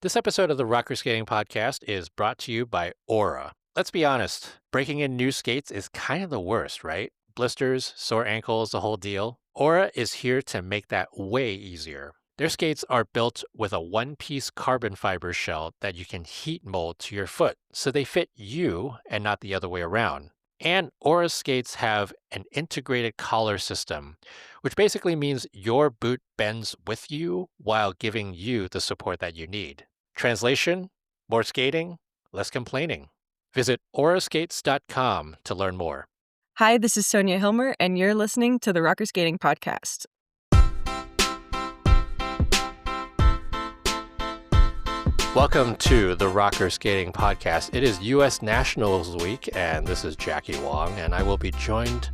This episode of the Rocker Skating Podcast is brought to you by Aura. Let's be honest, breaking in new skates is kind of the worst, right? Blisters, sore ankles, the whole deal. Aura is here to make that way easier. Their skates are built with a one-piece carbon fiber shell that you can heat mold to your foot, so they fit you and not the other way around. And Aura skates have an integrated collar system, which basically means your boot bends with you while giving you the support that you need. Translation: more skating, less complaining. Visit auraskates.com to learn more. Hi, this is Sonja Hilmer, and you're listening to the Rocker Skating Podcast. Welcome to the Rocker Skating Podcast. It is U.S. Nationals Week, and this is Jackie Wong, and I will be joined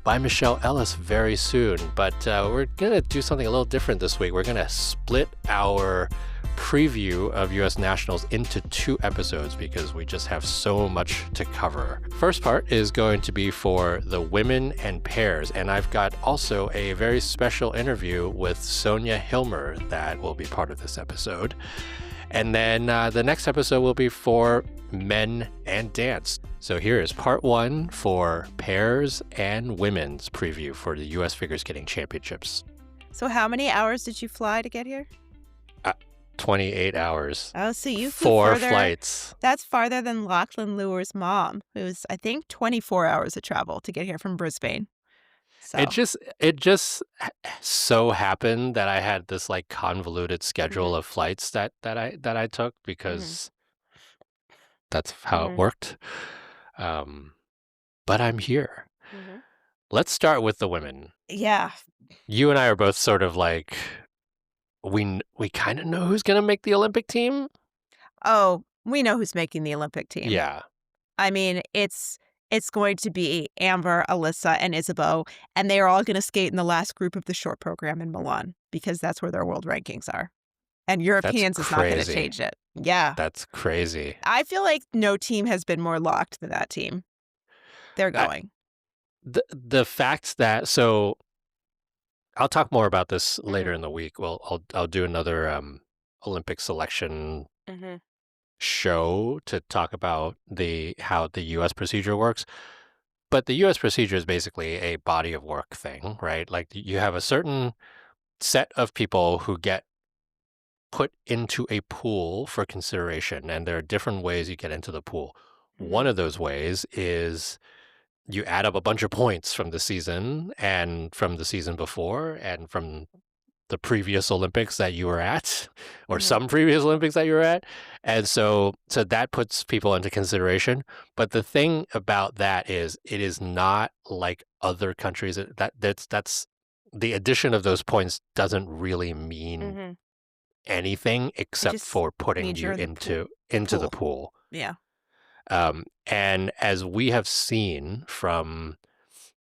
by Michelle Ellis very soon. But we're going to do something a little different this week. We're going to split our preview of U.S. Nationals into two episodes because we just have so much to cover. First part is going to be for the women and pairs, and I've got also a very special interview with Sonja Hilmer that will be part of this episode. And then the next episode will be for men and dance. So here is part one for pairs and women's preview for the U.S. Figure Skating Championships. So how many hours did you fly to get here? 28 hours. Oh, so you flew 4 further. flights. That's farther than Lachlan Luer's mom, who was, I think, 24 hours of travel to get here from Brisbane. So It just so happened that I had this like convoluted schedule of flights that I took because that's how it worked. But I'm here. Let's start with the women. yeah, You and I are both sort of like we kind of know who's going to make the Olympic team. oh, we know who's making the Olympic team. Yeah. I mean, it's going to be Amber, Alyssa, and Isabeau, and they are all going to skate in the last group of the short program in Milan because that's where their world rankings are. And Europeans is not going to crazy. change it. Yeah. That's crazy. I feel like no team has been more locked than that team. They're going. The fact that, so I'll talk more about this later in the week. Well, I'll do another Olympic selection show to talk about how the U.S. procedure works. But the U.S. procedure is basically a body of work thing, right? Like you have a certain set of people who get put into a pool for consideration, and there are different ways you get into the pool. One of those ways is you add up a bunch of points from the season and from the season before and from the previous Olympics that you were at, or some previous Olympics that you were at. And so that puts people into consideration. But the thing about that is it is not like other countries. That's the addition of those points doesn't really mean anything except just for putting means you you're in the into the pool. Yeah. And as we have seen from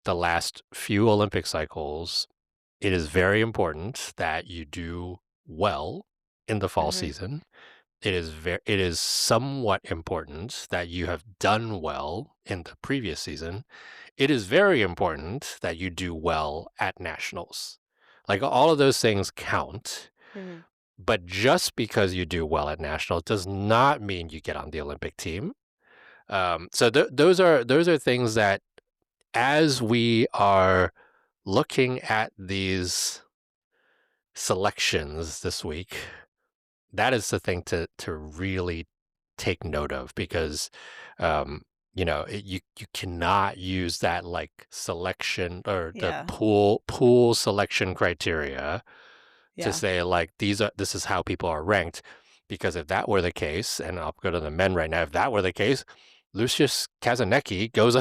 the last few Olympic cycles, it is very important that you do well in the fall season. It is somewhat important that you have done well in the previous season. It is very important that you do well at nationals. Like all of those things count. But just because you do well at nationals does not mean you get on the Olympic team. So those are things that, as we are looking at these selections this week, that is the thing to really take note of, because you cannot use that like selection or the pool selection criteria to say like this is how people are ranked, because if that were the case, and I'll go to the men right now, if that were the case, Lucius Kazanecki goes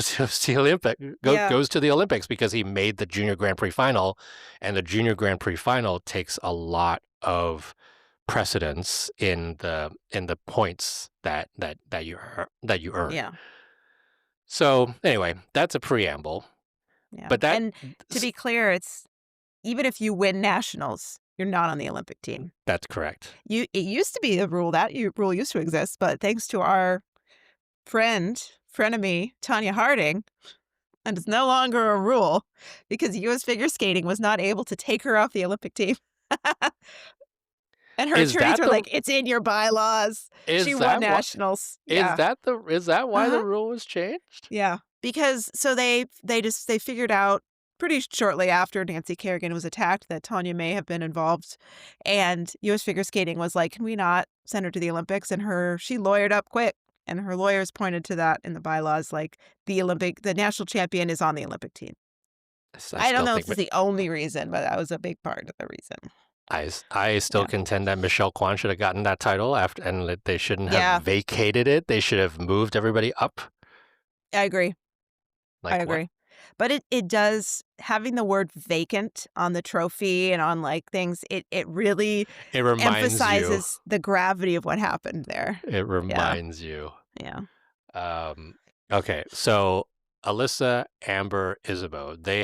to the Olympics because he made the Junior Grand Prix final, and the Junior Grand Prix final takes a lot of precedence in the points that you earn. Yeah. So anyway, that's a preamble. Yeah. But and to be clear, it's even if you win nationals, you're not on the Olympic team. That's correct. It used to be a rule. Rule used to exist, but thanks to our frenemy, Tanya Harding, and it's no longer a rule because U.S. figure skating was not able to take her off the Olympic team. And her Is attorneys that are the like, "It's in your bylaws. She is won that what nationals." Yeah. is that why the Uh-huh. rule was changed? Yeah. Because so they figured out pretty shortly after Nancy Kerrigan was attacked that Tanya may have been involved, and US Figure Skating was like, "Can we not send her to the Olympics?" And she lawyered up quick, and her lawyers pointed to that in the bylaws, like, the national champion is on the Olympic team. I I don't still know think if it's the only reason, but that was a big part of the reason. I still Yeah. contend that Michelle Kwan should have gotten that title after, and that they shouldn't have Yeah, vacated it. They should have moved everybody up. I agree. I Like what? agree. But it does having the word vacant on the trophy and on, like, things, it really It reminds you. emphasizes the gravity of what happened there. It Yeah, reminds you. yeah. Um, okay, so Alyssa, Amber, Isabeau, they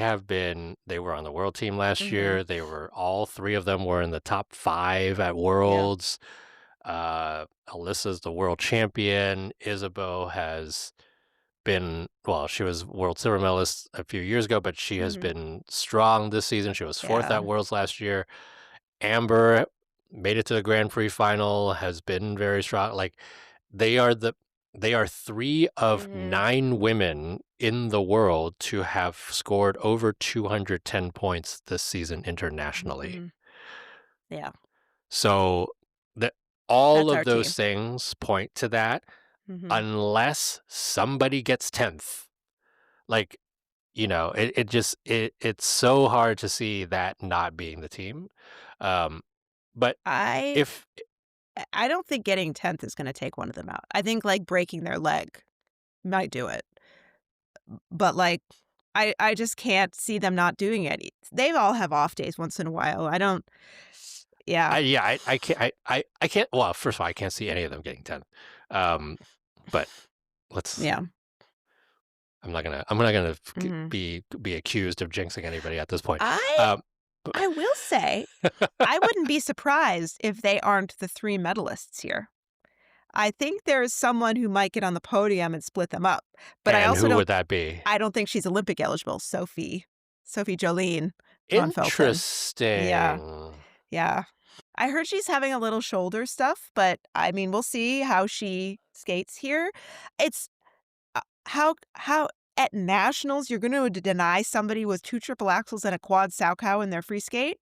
were on the world team last Mhm. year. All three of them were in the top 5 at Yeah. Worlds. Alyssa's the world champion. Isabeau has been, well, she was world silver medalist a few years ago, but she has Mhm. been strong this season. She was 4th Yeah. at Worlds last year. Amber made it to the Grand Prix final, has been very strong. Like they are the they are 3 of Mhm. 9 women in the world to have scored over 210 points this season internationally. Mhm. Yeah. So that all That's of our those team. things point to that, Mhm. unless somebody gets 10th. Like, it's so hard to see that not being the team. But I if I don't think getting 10th is gonna take one of them out. I think, like, breaking their leg might do it. But, like, I just can't see them not doing it. They all have off days once in a while. I don't Yeah. I can't. Well, first of all, I can't see any of them getting 10th. But let's. Yeah. I'm not gonna Mhm. be accused of jinxing anybody at this point. I Um, but I will say, I wouldn't be surprised if they aren't the 3 medalists here. I think there is someone who might get on the podium and split them up, but and who would that be? I don't think she's Olympic eligible, Sophie Jolene von Felton. Yeah, Interesting. yeah. I heard she's having a little shoulder stuff, but, I mean, we'll see how she skates here. It's how at nationals, you're gonna deny somebody with 2 triple axels and a quad Salchow in their free skate?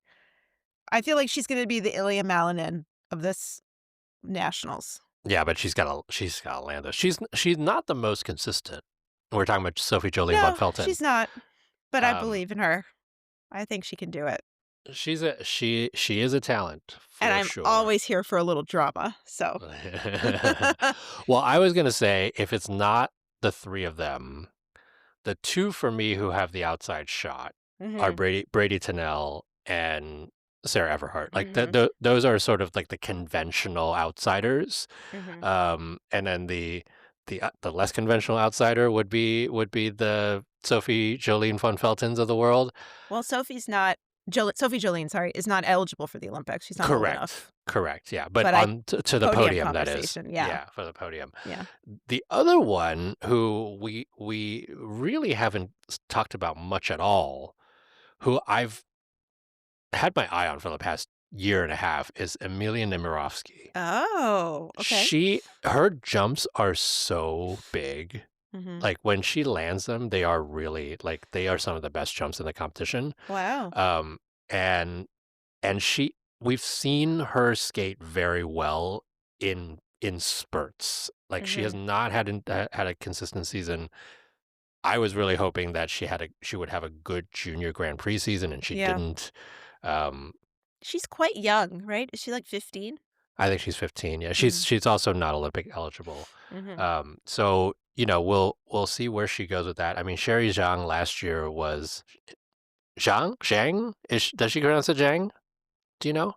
I feel like she's gonna be the Ilya Malinin of this nationals. Yeah, but she's gotta land this. She's not the most consistent. We're talking about Sophie Jolene von No, Felton. she's not, but I Um, believe in her. I think she can do it, she is a talent and for I'm sure. always here for a little drama, so Well, I was gonna say if it's not the 3 of them, the 2 for me who have the outside shot are Mhm, Brady Tennell and Sarah Everhart. Like mhm, those are sort of like the conventional outsiders. mhm. And then the less conventional outsider would be the Sophie Jolene von Feltons of the world. Well, Sophie Jolene, sorry, is not eligible for the Olympics, she's not old Correct. enough, Correct. Yeah, but but to the podium podium, that is. conversation, yeah, Yeah, for the podium. yeah. The other one who we really haven't talked about much at all, who I've had my eye on for the past year and a half, is Emilia Nemirovsky. Oh, okay. Her jumps are so big. Mhm. Like when she lands them, they are really like they are some of the best jumps in the competition. Wow. Um, and we've seen her skate very well in spurts. Like she has Mhm. not had a consistent season. I was really hoping that she would have a good junior Grand Prix season, and she Yeah. didn't. Um, She's quite young, right? Is she, like, 15? I think she's 15. Yeah, Mm, she's also not Olympic eligible. mhm. So we'll see where she goes with that. I mean, Sherry Zhang last year was Zhang. Does she pronounce it Zhang? Do you know?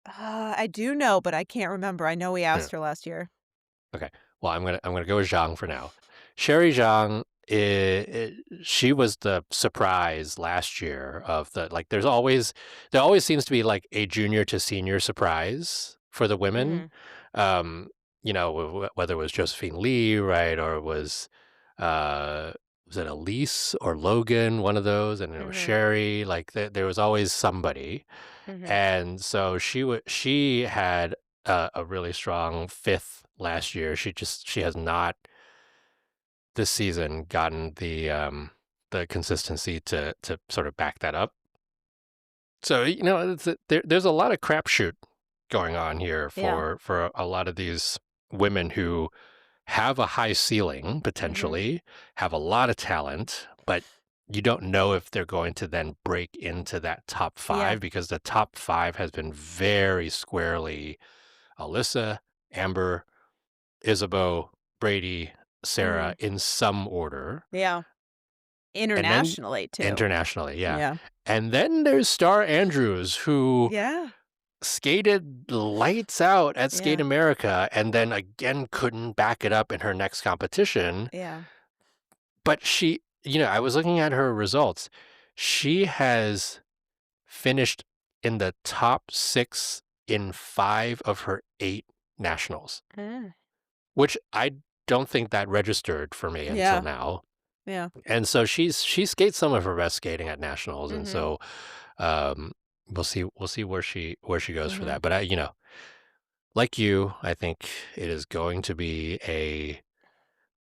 I do know, but I can't remember. I know we Yeah. asked her last year. Okay. Well, I'm gonna go with Zhang for now. Sherry Zhang, she was the surprise last year of the like. There always seems to be like a junior to senior surprise for the women. Mhm, Um, whether it was Josephine Lee, right, or uh, was it Elise or Logan, one of those, and it was mhm. Sherry. Like there was always somebody. Mhm. And so she had a really strong fifth last year. She has not this season gotten the consistency to sort of back that up. So, there's a lot of crapshoot going on here Yeah. for a lot of these women who have a high ceiling, Mhm. potentially, have a lot of talent, but you don't know if they're going to then break into that top Yeah. five, because the top five has been very squarely Alyssa, Amber, Isabeau, Brady, Mhm. Sarah, in some order. Yeah. And then Internationally too. internationally, yeah. Yeah. And then there's Star Andrews, who Yeah. skated lights out at Skate Yeah. America and then again couldn't back it up in her next competition. Yeah. But I was looking at her results. She has finished in the top 6 in 5 of her 8 nationals, Mm. which I don't think that registered for me until Yeah. now. Yeah. And so she skates some of her best skating at nationals, and Mhm. so um, we'll see where she goes for Mhm. that. But like you, I think it is going to be a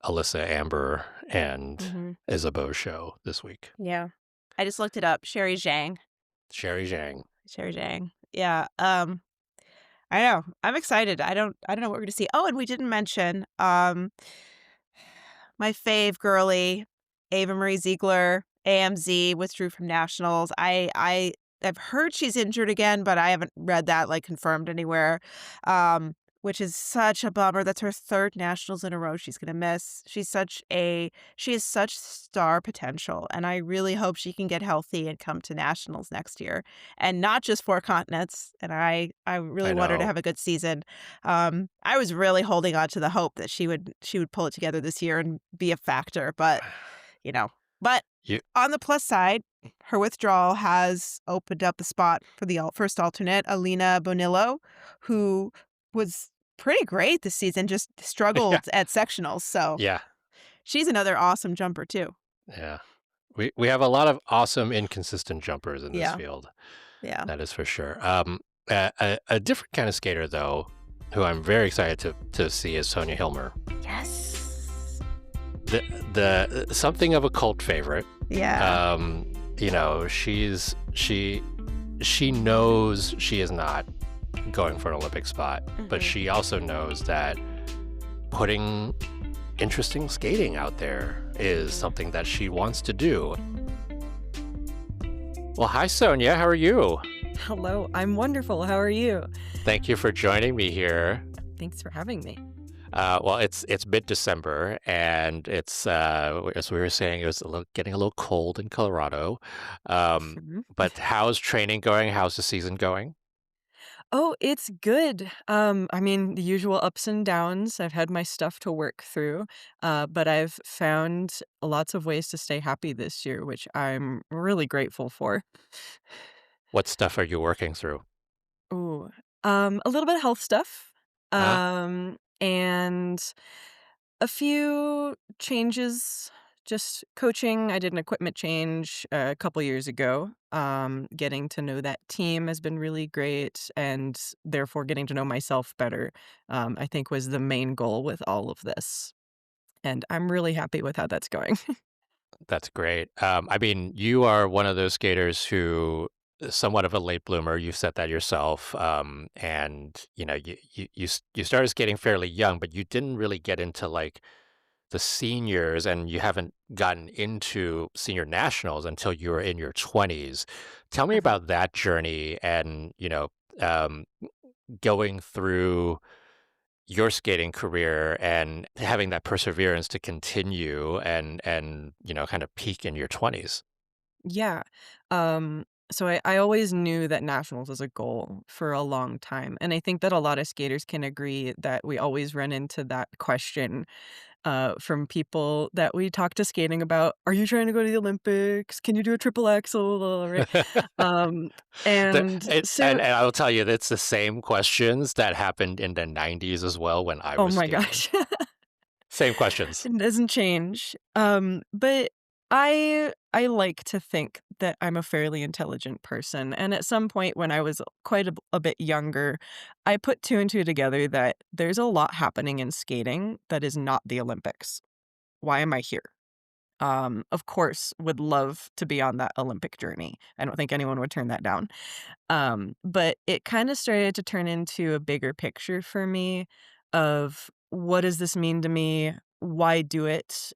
Alyssa, Amber, and Mhm. Isabeau show this week. Yeah. I just looked it up. Sherry Zhang. Sherry Zhang. Sherry Zhang. Yeah. I know. I'm excited. I don't know what we're gonna see. Oh, and we didn't mention my fave girly, Ava Marie Ziegler, AMZ withdrew from nationals. I've heard she's injured again, but I haven't read that like confirmed anywhere. Which is such a bummer. That's her third nationals in a row she's gonna miss. She has such star potential, and I really hope she can get healthy and come to nationals next year. And not just four continents. And I really I want her to know. have a good season. I was really holding on to the hope that she would pull it together this year and be a factor, but, you know. But You, on the plus side, her withdrawal has opened up the spot for the first alternate, Alina Bonillo, who was pretty great this season, just yeah, struggled at sectionals, so yeah, she's another awesome jumper too. yeah. We have a lot of awesome inconsistent jumpers in this Yeah, field. yeah. That is for sure. A different kind of skater, though, who I'm very excited to see, is Sonja Hilmer. Yes. The something of a cult favorite. Yeah. Um, she knows she is not going for an Olympic spot, but Mhm. she also knows that putting interesting skating out there is something that she wants to do. Well, hi, Sonia. How are you? Hello, I'm wonderful. How are you? Thank you for joining me here. Thanks for having me. Well, it's mid-December, and it's as we were saying, it was getting a little cold in Colorado. Mhm. But how's training going? How's the season going? Oh, it's good. I mean, the usual ups and downs. I've had my stuff to work through, but I've found lots of ways to stay happy this year, which I'm really grateful for. What stuff are you working through? Ooh, a little bit of health stuff, Ah, and a few changes, just coaching. I did an equipment change a couple years ago. Getting to know that team has been really great, and therefore getting to know myself better, I think was the main goal with all of this. And I'm really happy with how that's going. that's great. I mean, you are one of those skaters who is somewhat of a late bloomer. You've said that yourself. And you started skating fairly young, but you didn't really get into like the seniors, and you haven't gotten into senior nationals until you were in your 20s. Tell me Mhm. about that journey, and um, going through your skating career and having that perseverance to continue and kind of peak in your 20s. Yeah. So I always knew that nationals was a goal for a long time. And I think that a lot of skaters can agree that we always run into that question from people that we talk to skating about, "Are you trying to go to the Olympics? Can you do a triple axel?" Right? Um, The- and it, so and, and I will tell you, it's the same questions that happened in the 90s as well when I oh was my skating. gosh. Same questions. It doesn't change. But I I like to think that I'm a fairly intelligent person, and at some point when I was quite a bit younger, I put 2 and 2 together that there's a lot happening in skating that is not the Olympics. Why am I here? Of course, would love to be on that Olympic journey. I don't think anyone would turn that down. But it kinda started to turn into a bigger picture for me of what does this mean to me? Why do it?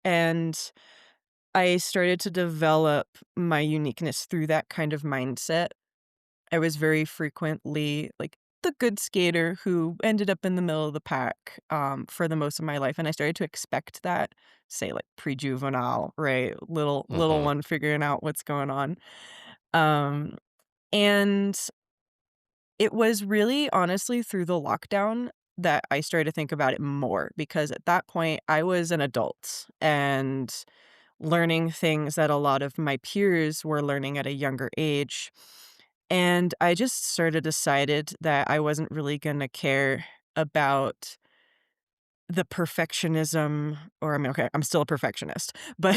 And I started to develop my uniqueness through that kind of mindset. I was very frequently, like, the good skater who ended up in the middle of the pack, for the most of my life, and I started to expect that, say, like, pre-juvenile, right? Little Mhm. one figuring out what's going on. Um, and it was really honestly through the lockdown that I started to think about it more because at that point, I was an adult and learning things that a lot of my peers were learning at a younger age. And I just sort of decided that I wasn't really gonna care about the perfectionism or I mean, okay, I'm still a perfectionist, but,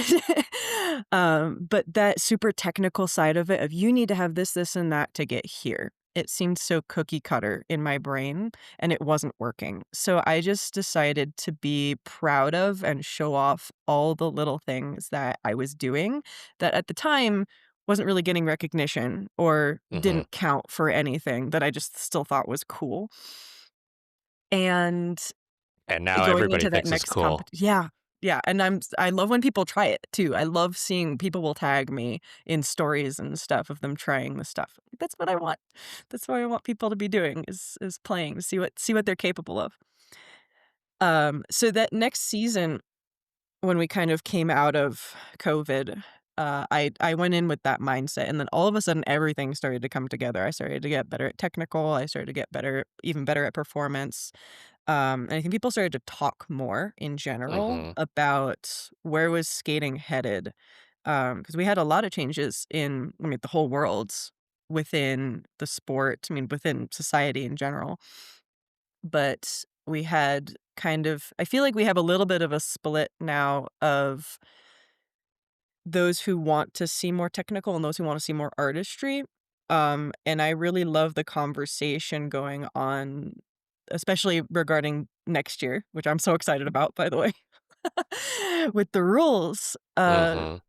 but that super technical side of it of you need to have this, this, and that to get here. It seemed so cookie cutter in my brain, and it wasn't working. So I just decided to be proud of and show off all the little things that I was doing that at the time wasn't really getting recognition or Mhm. didn't count for anything that I just still thought was cool. And And now going everybody into that thinks it's next cool. yeah, yeah, and I love when people try it too. I love seeing people will tag me in stories and stuff of them trying the stuff. That's what I want. That's what I want people to be doing is playing to see what they're capable of. So that next season when we kind of came out of COVID, I went in with that mindset, and then all of a sudden everything started to come together. I started to get better at technical. I started to get better, even better at performance. And I think people started to talk more in general Mhm. about where was skating headed. Because we had a lot of changes in, I mean, the whole world within the sport, I mean, within society in general. But we had kind of, I feel like we have a little bit of a split now of those who want to see more technical and those who wanna see more artistry, and I really love the conversation going on, especially regarding next year, which I'm so excited about, by the way, with the rules, Mhm.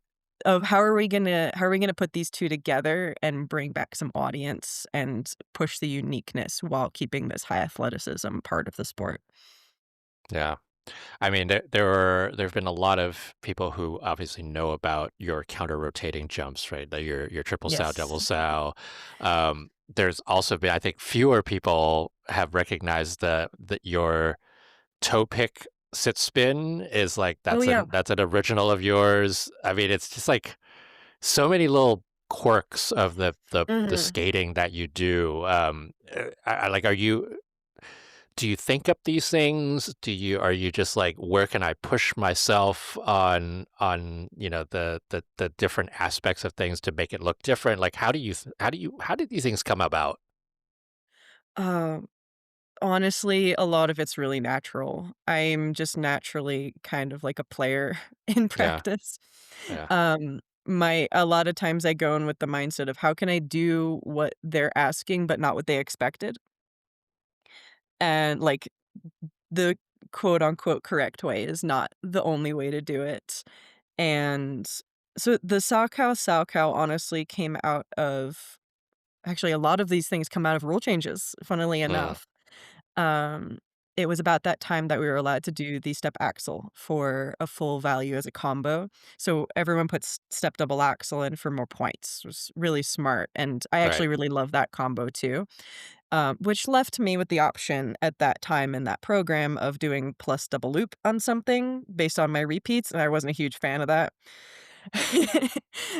of how are we gonna put these 2 together and bring back some audience and push the uniqueness while keeping this high athleticism part of the sport. Yeah. I mean, there've been a lot of people who obviously know about your counter-rotating jumps, right? Like your triple sow, Yes. double sow. There's also been, I think, fewer people have recognized that your toe pick sit spin is like Oh, yeah. that's an original of yours. I mean, it's just like so many little quirks of the Mhm. skating that you do. Like, do you think up these things? Are you just like, where can I push myself on, the different aspects of things to make it look different? Like, how did these things come about? Um Honestly, a lot of it's really natural. I'm just naturally kind of like a player in Yeah, practice. yeah, My a lot of times I go in with the mindset of how can I do what they're asking, but not what they expected? And like the quote unquote correct way is not the only way to do it. And so the Salchow honestly came out of actually a lot of these things come out of rule changes, funnily mm, enough. Um, it was about that time that we were allowed to do the step axle for a full value as a combo. So everyone puts step double axle in for more points. It was really smart. And I right, actually really love that combo too, which left me with the option at that time in that program of doing plus double loop on something based on my repeats. And I wasn't a huge fan of that.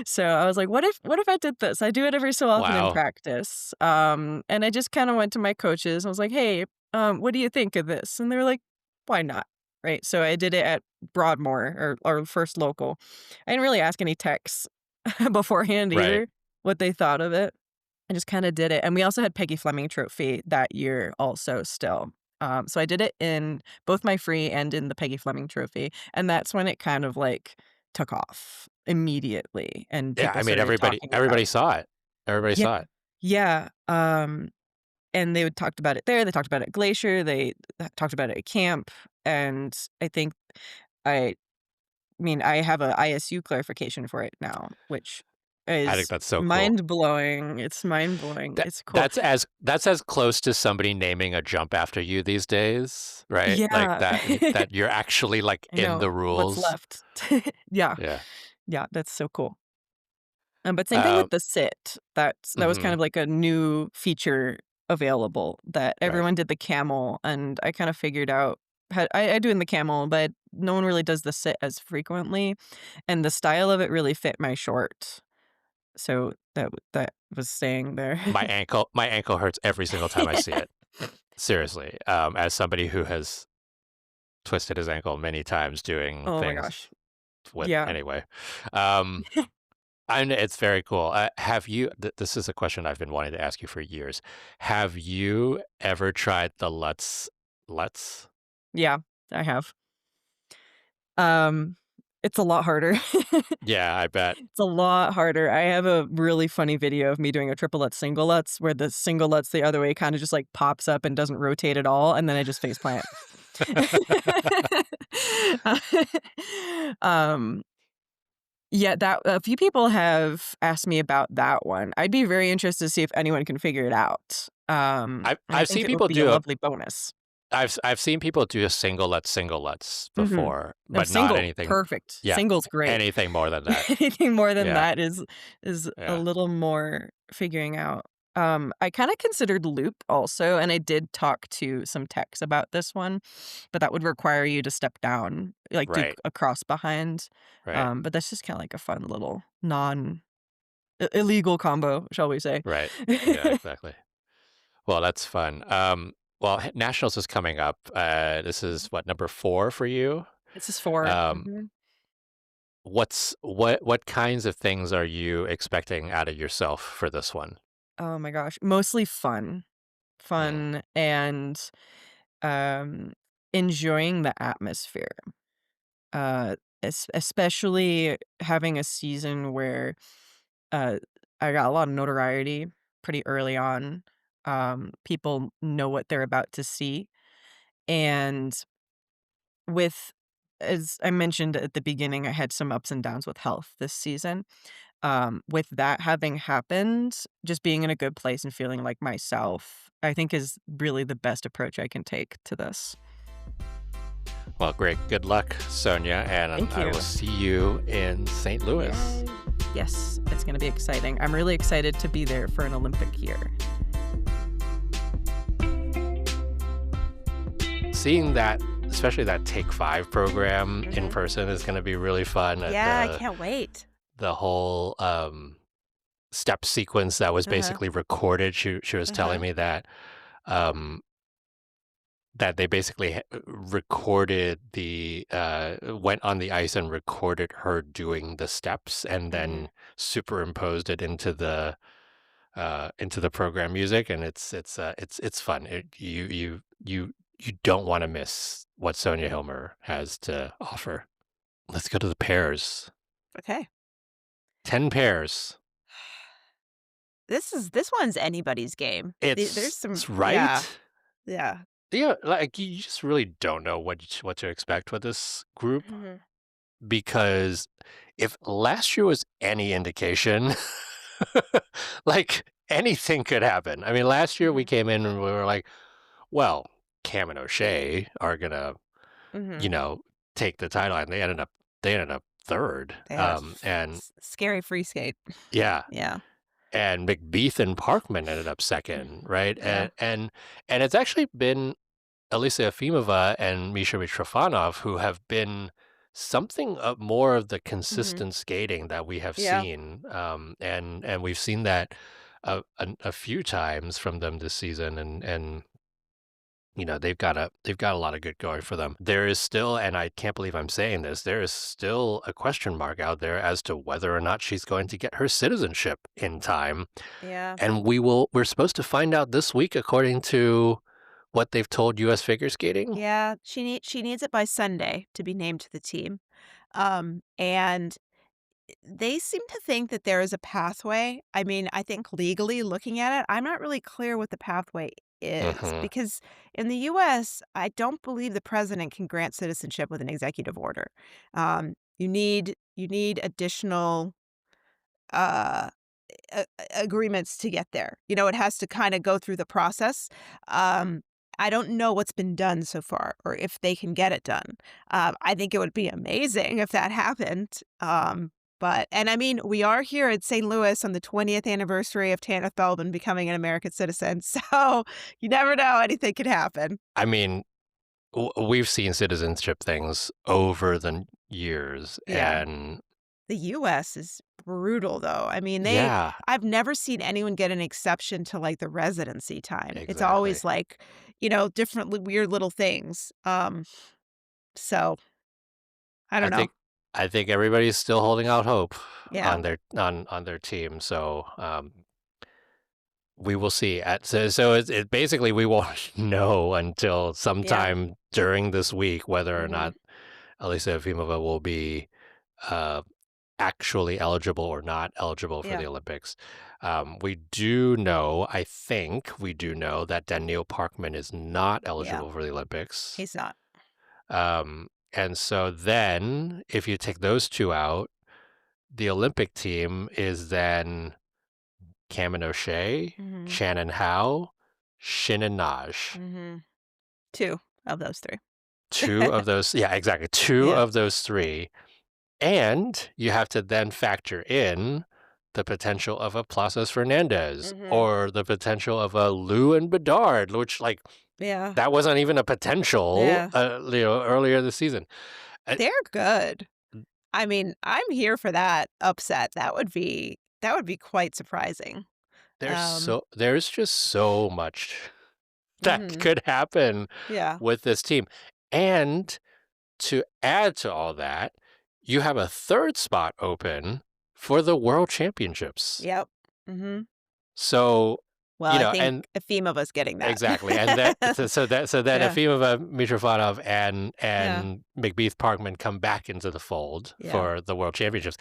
So I was like, what if I did this? I do it every so often in wow, practice. And I just kind of went to my coaches. I was like, hey, what do you think of this? And they were like, why not? Right. So I did it at Broadmoor or our first local. I didn't really ask any techs beforehand right, either what they thought of it. I just kinda did it, and we also had Peggy Fleming Trophy that year also still. So I did it in both my free and in the Peggy Fleming Trophy, and that's when it kind of, like took off immediately, and Yeah, people I mean, started talking about everybody saw it. Everybody Yeah, saw it. yeah, and they would talked about it there, they talked about it at Glacier, they talked about it at camp, and I think I I have a ISU clarification for it now, which I think is that's so cool. mind-blowing, it's mind-blowing, it's cool. That's as close to somebody naming a jump after you these days, right? Like, Yeah. that you're actually, like, I in know, the what's rules. left. Yeah, Yeah. yeah, that's so cool. But same thing with Um the sit. That was kind Mhm. of like a new feature available that Right. everyone did the camel, and I kind of figured out how I do in the camel, but no one really does the sit as frequently, and the style of it really fit my short. So that was staying there. My ankle hurts every single time I see it. Seriously, as somebody who has twisted his ankle many times doing Oh my things gosh. with Yeah. anyway. Um, and it's very cool. Have you this is a question I've been wanting to ask you for years. Have you ever tried the Lutz? Yeah, I have. Um, it's a lot harder. Yeah, I bet. It's a lot harder. I have a really funny video of me doing a triple Lutz, single Lutz, where the single Lutz the other way kinda just, like, pops up and doesn't rotate at all, and then I just face plant. Um, yeah, that a few people have asked me about that one. I'd be very interested to see if anyone can figure it out. I I've think seen it would people be a do a lovely bonus. I've seen people do a single Lutz Mhm. before, No, but not single, anything. perfect. Yeah, Single's great. anything more than that. Anything more than Yeah, that is a yeah, little more figuring out. I kinda considered loop also, and I did talk to some techs about this one, but that would require you to step down, like, do right, a cross behind, right, but that's just kinda like a fun little illegal combo, shall we say. right. Yeah, exactly. Well, that's fun. Well, Nationals is coming up. This is what, number 4 for you? This is for Um, Mhm. what kinds of things are you expecting out of yourself for this one? Oh my gosh, mostly fun. Mm, Fun and, um, enjoying the atmosphere. Especially having a season where, uh, I got a lot of notoriety pretty early on. People know what they're about to see, and with as I mentioned at the beginning, I had some ups and downs with health this season. With that having happened, just being in a good place and feeling like myself, I think is really the best approach I can take to this. well, great. Good luck, Sonia, and Thank I you. will see you in St. Louis. Yay. Yes, it's gonna be exciting. I'm really excited to be there for an Olympic year. Seeing that, especially that Take 5 program in Mhm. person is gonna be really fun. Yeah, I can't wait. The whole, step sequence that was Uh-huh, basically recorded, she was telling uh-huh, me um, that they basically recorded went on the ice and recorded her doing the steps and mhm. then superimposed it into the program music, and it's fun. You don't wanna miss what Sonja Hilmer has to offer. Let's go to the pairs. Okay. 10 pairs. This one's anybody's game. There's some It's yeah, right? yeah. Yeah, like, you just really don't know what to expect with this group, Mhm, because if last year was any indication, like, anything could happen. I mean, last year we mhm, came in and we were like, "Well, Cam and O'Shea are gonna, you mhm. know, take the title," and they ended up 3rd, They had a and scary free skate. yeah, Yeah, and McBeath and Parkman ended up mm, 2nd, right? yeah, And it's actually been Alisa Efimova and Misha Mitrofanov, who have been something of more of the mhm, consistent skating that we have yeah, seen, and we've seen that a few times from them this season, and they've got a lot of good going for them. There is still, and I can't believe I'm saying this, there is still a question mark out there as to whether or not she's going to get her citizenship in time, yeah, and we're supposed to find out this week according to what they've told US Figure Skating? yeah. She needs it by Sunday to be named to the team. And they seem to think that there is a pathway. I mean, I think legally looking at it, I'm not really clear what the pathway is Mhm. because in the US, I don't believe the president can grant citizenship with an executive order. You need additional uh agreements to get there. It has to kind of go through the process. Um, I don't know what's been done so far or if they can get it done. I think it would be amazing if that happened. And I mean, we are here at St. Louis on the 20th anniversary of Tanith Belbin becoming an American citizen. So you never know, anything could happen. I mean, we've seen citizenship things over the years, Yeah. and The US is brutal, though. I mean, yeah, I've never seen anyone get an exception to, like, the residency time. It's exactly. always, like, different weird little things. So I I don't know. think I think everybody's still holding out hope Yeah. on their team. So we will see. So basically we won't know until Yeah. sometime during this week whether or Mhm. not Elisa Efimova will be uh, actually eligible or not eligible for the Yeah. Olympics. We do know, I think we do know that Daniil Parkman is not Yeah. eligible for the Olympics. He's not. And so then, if you take those two out, the Olympic team is then Cameron O'Shea, Mhm. Shannon Howe, Shannon Naj. Mhm. 2 of those 3. Two of those, yeah, exactly. Two Yeah. of those three. And you have to then factor in the potential of a Plazas Fernandez Mhm. or the potential of a Lou and Bedard, which, like, Yeah. that wasn't even a potential, Yeah. earlier this season. Uh, They're good. I mean, I'm here for that upset. That would be quite surprising. Um there's just so much that Mhm. could happen Yeah. with this team. And to add to all that, you have a third spot open for the World Championships. Yep. Mhm. So, Well, I think and Efimova's getting that. exactly, and that so then Yeah. Efimova, Mitrofanov, and Yeah. McBeath Parkman come back into the fold Yeah. for the World Championships,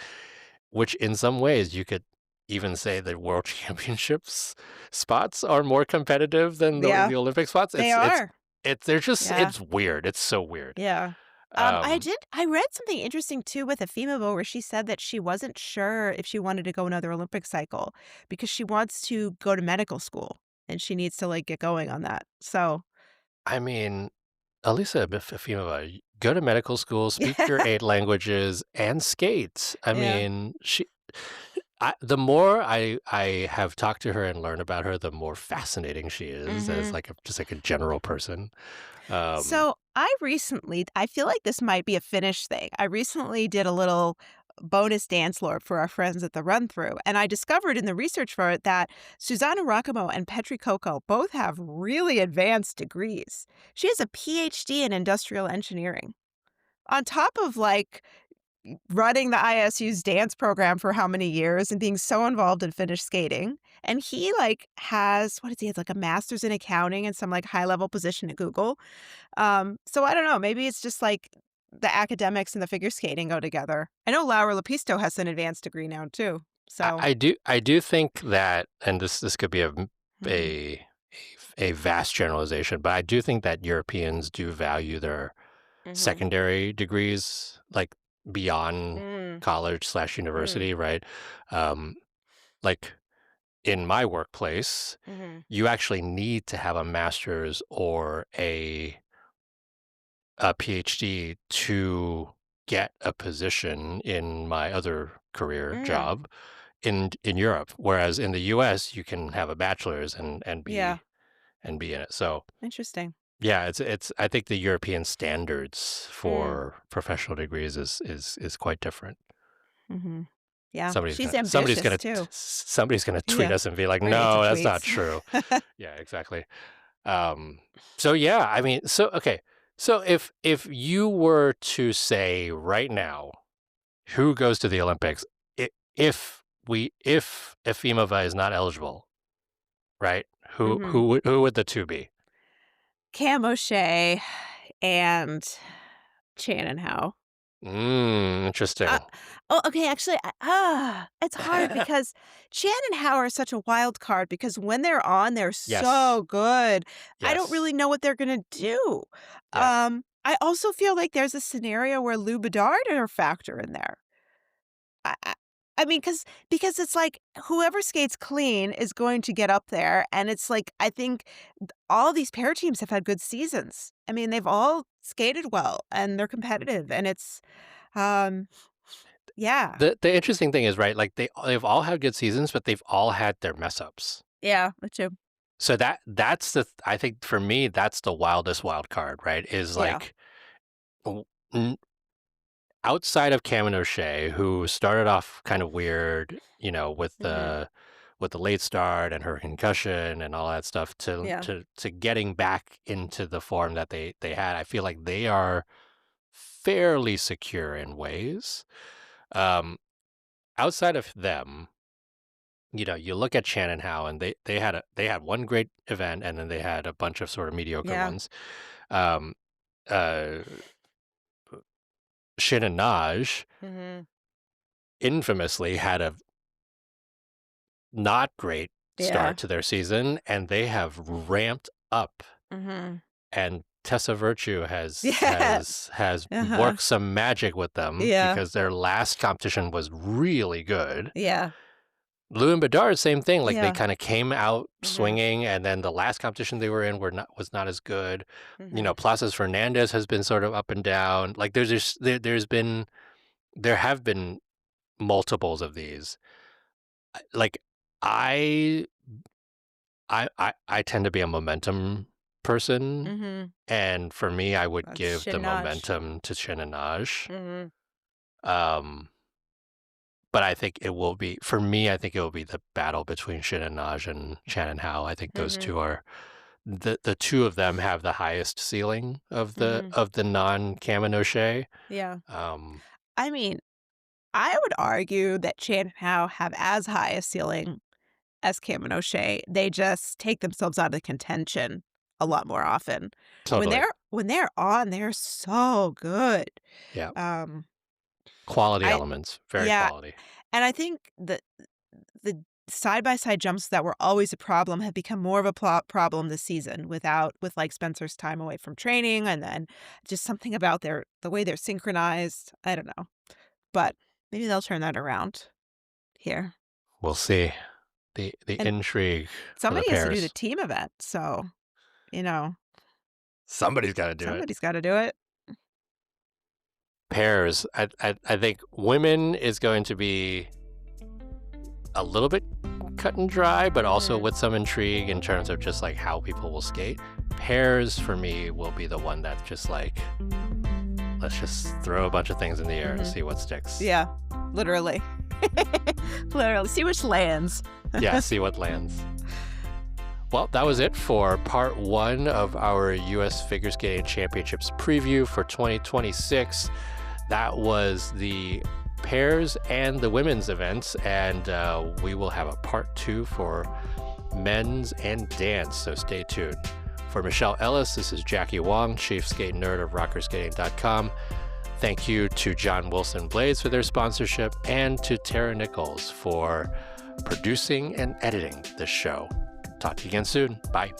which in some ways you could even say the World Championships spots are more competitive than Yeah. the Olympic spots. They are. They're just Yeah. it's weird. It's so weird. Yeah. Um, I read something interesting too with Efimova where she said that she wasn't sure if she wanted to go another Olympic cycle because she wants to go to medical school and she needs to, like, get going on that. So I mean, Alisa Efimova, go to medical school, speak your yeah. 8 languages, and skate. I Yeah. mean, the more I have talked to her and learned about her, the more fascinating she is as Mhm. like just like a general person. Um, So I feel like this might be a Finnish thing. I recently did a little bonus dance lore for our friends at the run through, and I discovered in the research for it that Susanna Rakamo and Petri Coco both have really advanced degrees. She has a PhD in industrial engineering. On top of like running the ISU's dance program for how many years and being so involved in Finnish skating. And he like has what is he has like a master's in accounting and some like high level position at Google. So I don't know. Maybe it's just like the academics and the figure skating go together. I know Laura Lapisto has an advanced degree now too. So I do think that, and this could be mhm. a a vast generalization, but I do think that Europeans do value their Mhm. secondary degrees, like beyond Mm. college slash Mm. university, right? Um, like in my workplace, Mhm. you actually need to have a master's or a PhD to get a position in my other career Mm. job in Europe. Whereas in the US, you can have a bachelor's and Yeah. be in it. So Interesting. yeah, it's I think the European standards Mm. for professional degrees is quite different. Mhm. Yeah. Somebody's She's gonna ambitious too. somebody's gonna tweet Yeah. us and be like, We're gonna get some no, that's not tweets. true. Yeah, exactly. Um, so yeah, I mean, so okay, so if you were to say right now who goes to the Olympics, if Efimova is not eligible, right? Mhm. Who would the two be? Cam O'Shea and Shannon Howe. Interesting. Uh, oh, okay, actually, it's hard because Chan and Hao are such a wild card because when they're on, they're Yes. so good. I don't Yes. really know what they're gonna do. Yeah. I also feel like there's a scenario where Lou Bedard are a factor in there. I I I mean, because it's like whoever skates clean is going to get up there, and it's like, I think all these pair teams have had good seasons. I mean, they've all skated well, and they're competitive, and it's, um yeah. The interesting thing is, right, like, they've all had good seasons, but they've all had their mess ups. Yeah, me too. So that's I think for me, that's the wildest wild card, right? Is Yeah. like w- n- outside of Cam and O'Shea, who started off kind of weird, Mhm. with the late start and her concussion and all that stuff, Yeah. to getting back into the form that they had. I feel like they are fairly secure in ways. Um, Outside of them, you look at Shannon Howe, and they had one great event, and then they had a bunch of sort of mediocre Yeah. ones. Um, uh, Shin and Naj Mhm. infamously had a not great Yeah. start to their season, and they have ramped up. Mhm. And Tessa Virtue has Yeah. has has Uh-huh. worked some magic with them Yeah. because their last competition was really good. Yeah. Lou and Bedard, same thing. Like they Yeah. kind of came out Mhm. swinging, and then the last competition they were in was not as good. Mhm. Plazas Fernandez has been sort of up and down. Like there have been multiples of these. Like I I tend to be a momentum person, Mhm. and for me, I would That's give the Shinaj. momentum to Shinanaj. Mhm. Um, but I think it will be for me. I think it will be the battle between Shinanaj and Shannon Howe. I think those Mhm. two are the two of them have the highest ceiling Mhm. of the non O'Shea. Yeah. Um, I mean, I would argue that Chan and Hao have as high a ceiling as Cam and O'Shea. They just take themselves out of the contention a lot more often. Totally, When they're on, they're so good. yeah. Um, Quality I elements, very yeah, quality. and I think the side by side jumps that were always a problem have become more of a problem this season with like Spencer's time away from training, and then just something about the way they're synchronized. I don't know, but maybe they'll turn that around here. We'll see the And intrigue for the somebody has to do the pairs. team event, so you know Somebody's got to do it. somebody's got to do it. Pairs. I think women is going to be a little bit cut and dry, but also Hmm. with some intrigue in terms of just like how people will skate. Pairs for me will be the one that's just like, let's just throw a bunch of things in the air and Hmm. see what sticks. Yeah, literally, literally. See which lands. Yeah, see what lands. Well, that was it for part one of our U.S. Figure Skating Championships preview for 2026. That was the pairs and the women's events, and we will have a part two for men's and dance, so stay tuned. For Michelle Ellis, this is Jackie Wong, chief skate nerd of rockerskating.com. Thank you to John Wilson Blades for their sponsorship, and to Tara Nichols for producing and editing this show. Talk to you again soon. Bye.